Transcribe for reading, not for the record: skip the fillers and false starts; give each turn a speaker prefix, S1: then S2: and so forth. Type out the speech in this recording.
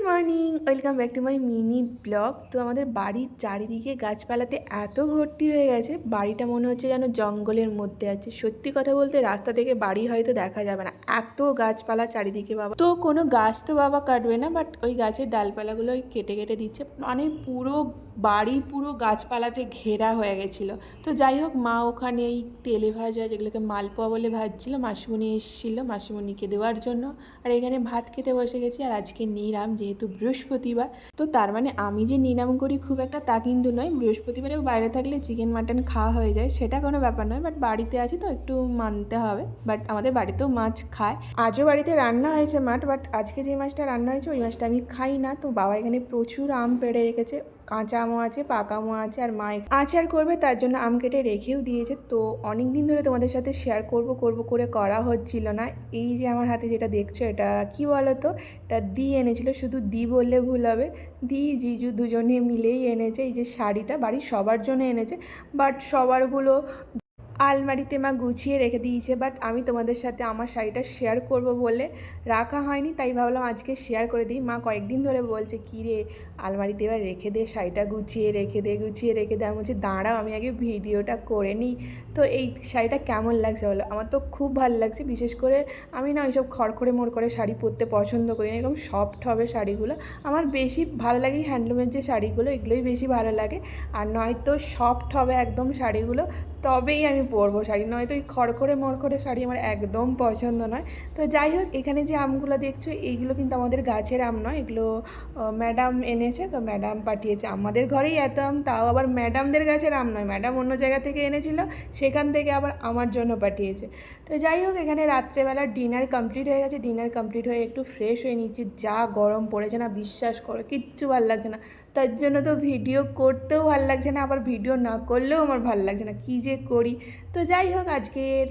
S1: Morning, welcome back to my mini blog. তো আমাদের বাড়ির চারিদিকে গাছপালাতে এত ভর্তি হয়ে গেছে, বাড়িটা মনে হচ্ছে যেন জঙ্গলের মধ্যে আছে। সত্যি কথা বলতে রাস্তা থেকে বাড়ি হয়তো দেখা যাবে না, এত গাছপালা চারিদিকে বাবা। তো কোনো গাছ তো বাবা কাটবে না, বাট ওই গাছের ডালপালাগুলো কেটে কেটে দিচ্ছে, মানে পুরো বাড়ি পুরো গাছপালাতে ঘেরা হয়ে গেছিলো। তো যাই হোক, মা ওখানে এই তেলে ভাজা যেগুলোকে মালপোয়া বলে ভাজছিল, মাসিমণি এসেছিলো মাসিমণিকে দেওয়ার জন্য। আর এখানে ভাত খেতে বসে গেছি। আর আজকে নিরাম, যেহেতু বৃহস্পতিবার। তো তার মানে আমি যে নিরাম করি খুব একটা তা কিন্তু নয়। বৃহস্পতিবারেও বাইরে থাকলে চিকেন মাটন খাওয়া হয়ে যায়, সেটা কোনো ব্যাপার নয়, বাট বাড়িতে আছি তো একটু মানতে হবে। বাট আমাদের বাড়িতেও মাছ খায়। আজও বাড়িতে রান্না হয়েছে মাছ, বাট আজকে যে মাছটা রান্না হয়েছে ওই মাছটা আমি খাই না। তো বাবা এখানে প্রচুর আম পেড়ে রেখেছে, কাঁচা আমও আছে, পাকা আমও আছে, আর মা আচার করবে তার জন্য আম কেটে রেখেও দিয়েছে। তো অনেক দিন ধরে তোমাদের সাথে শেয়ার করব করে করা হচ্ছিল না। এই যে আমার হাতে যেটা দেখছো, এটা কি বলো তো, এটা দি এনেছিল। শুধু দি বললে ভুল হবে, দি জিজু দুজনে মিলেই এনেছে। এই যে শাড়িটা বাড়ির সবার জন্য এনেছে, বাট সবারগুলো আলমারিতে মা গুছিয়ে রেখে দিয়েছে। বাট আমি তোমাদের সাথে আমার শাড়িটা শেয়ার করব বলে রাখা হয়নি, তাই ভাবলাম আজকে শেয়ার করে দিই। মা কয়েকদিন ধরে বলছে, কী রে আলমারিতে এবার রেখে দে, শাড়িটা গুছিয়ে রেখে দে, গুছিয়ে রেখে দে। আমি বলছি দাঁড়াও, আমি আগে ভিডিওটা করে নিই। তো এই শাড়িটা কেমন লাগছে বলো? আমার তো খুব ভালো লাগছে। বিশেষ করে আমি না ওইসব খড়খড়ে মোড়খড়ে শাড়ি পরতে পছন্দ করি না, এরকম সফট হবে শাড়িগুলো আমার বেশি ভালো লাগে। হ্যান্ডলুমের যে শাড়িগুলো, এগুলোই বেশি ভালো লাগে। আর নয়তো সফট হবে একদম শাড়িগুলো, তবেই আমি পরবো শাড়ি, নয়তো ওই খড়খড়ে মড়খড়ে শাড়ি আমার একদম পছন্দ নয়। তো যাই হোক, এখানে যে আমগুলো দেখছো এইগুলো কিন্তু আমাদের গাছের আম নয়, এগুলো ম্যাডাম এনেছে। তো ম্যাডাম পাঠিয়েছে, আমাদের ঘরেই এত আম, তাও আবার ম্যাডামদের গাছের আম নয়, ম্যাডাম অন্য জায়গা থেকে এনেছিল, সেখান থেকে আবার আমার জন্য পাঠিয়েছে। তো যাই হোক, এখানে রাত্রেবেলা ডিনার কমপ্লিট হয়ে গেছে। ডিনার কমপ্লিট হয়ে একটু ফ্রেশ হয়ে নিচ্ছি। যা গরম পড়েছে না, বিশ্বাস করো কিচ্ছু ভালো লাগছে না। তার জন্য তো ভিডিও করতেও ভালো লাগছে না, আবার ভিডিও না করলেও আমার ভালো লাগছে না, কী যে করি। তো যাই হোক, আজকের